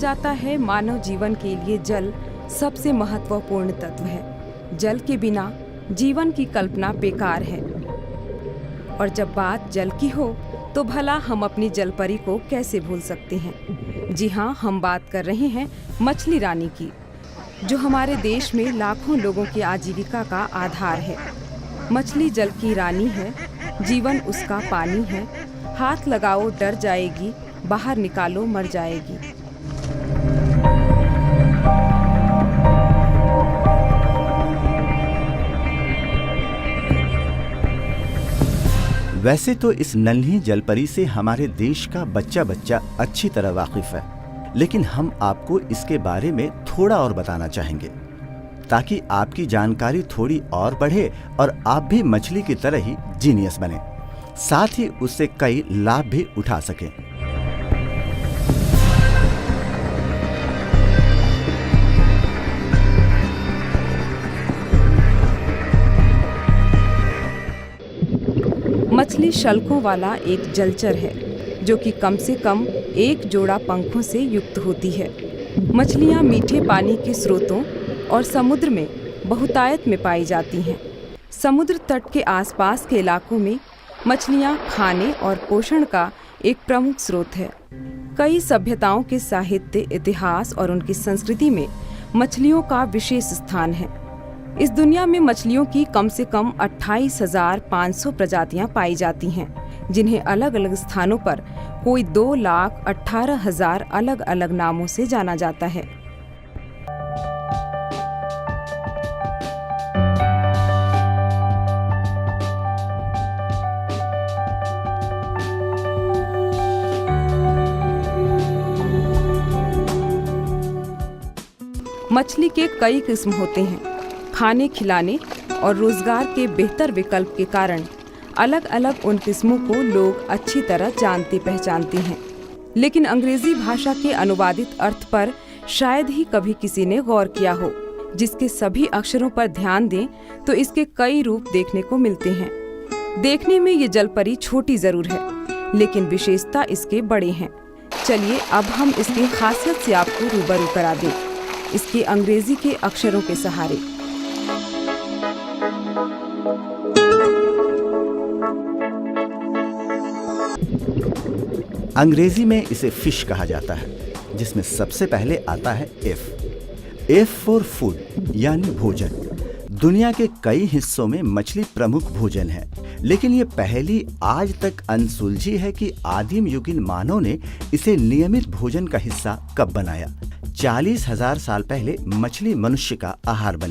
जाता है मानव जीवन के लिए जल सबसे महत्वपूर्ण तत्व है। जल के बिना जीवन की कल्पना बेकार है। और जब बात जल की हो तो भला हम अपनी जलपरी को कैसे भूल सकते हैं। जी हाँ, हम बात कर रहे हैं मछली रानी की, जो हमारे देश में लाखों लोगों की आजीविका का आधार है। मछली जल की रानी है, जीवन उसका पानी है। हाथ लगाओ डर जाएगी, बाहर निकालो मर जाएगी। वैसे तो इस नन्ही जलपरी से हमारे देश का बच्चा बच्चा अच्छी तरह वाकिफ है, लेकिन हम आपको इसके बारे में थोड़ा और बताना चाहेंगे ताकि आपकी जानकारी थोड़ी और बढ़े और आप भी मछली की तरह ही जीनियस बने, साथ ही उससे कई लाभ भी उठा सकें। मछली शल्कों वाला एक जलचर है जो कि कम से कम एक जोड़ा पंखों से युक्त होती है। मछलियाँ मीठे पानी के स्रोतों और समुद्र में बहुतायत में पाई जाती हैं। समुद्र तट के आसपास के इलाकों में मछलियाँ खाने और पोषण का एक प्रमुख स्रोत है। कई सभ्यताओं के साहित्य, इतिहास और उनकी संस्कृति में मछलियों का विशेष स्थान है। इस दुनिया में मछलियों की कम से कम 28,500 प्रजातियां पाई जाती हैं, जिन्हें अलग अलग स्थानों पर कोई 2,18,000 अलग अलग नामों से जाना जाता है। मछली के कई किस्म होते हैं। खाने खिलाने और रोजगार के बेहतर विकल्प के कारण अलग अलग उन किस्मों को लोग अच्छी तरह जानते पहचानते हैं, लेकिन अंग्रेजी भाषा के अनुवादित अर्थ पर शायद ही कभी किसी ने गौर किया हो। जिसके सभी अक्षरों पर ध्यान दें तो इसके कई रूप देखने को मिलते हैं। देखने में ये जलपरी छोटी जरूर है, लेकिन विशेषता इसके बड़े हैं। चलिए अब हम इसकी खासियत से आपको रूबरू करा दें, इसके अंग्रेजी के अक्षरों के सहारे। अंग्रेजी में इसे फिश कहा जाता है, जिसमें सबसे पहले आता है एफ फॉर फूड यानी भोजन। दुनिया के कई हिस्सों में मछली प्रमुख भोजन है, लेकिन ये पहली आज तक अनसुलझी है कि आदिम युगीन मानव ने इसे नियमित भोजन का हिस्सा कब बनाया। 40,000 साल पहले मछली मनुष्य का आहार बनी।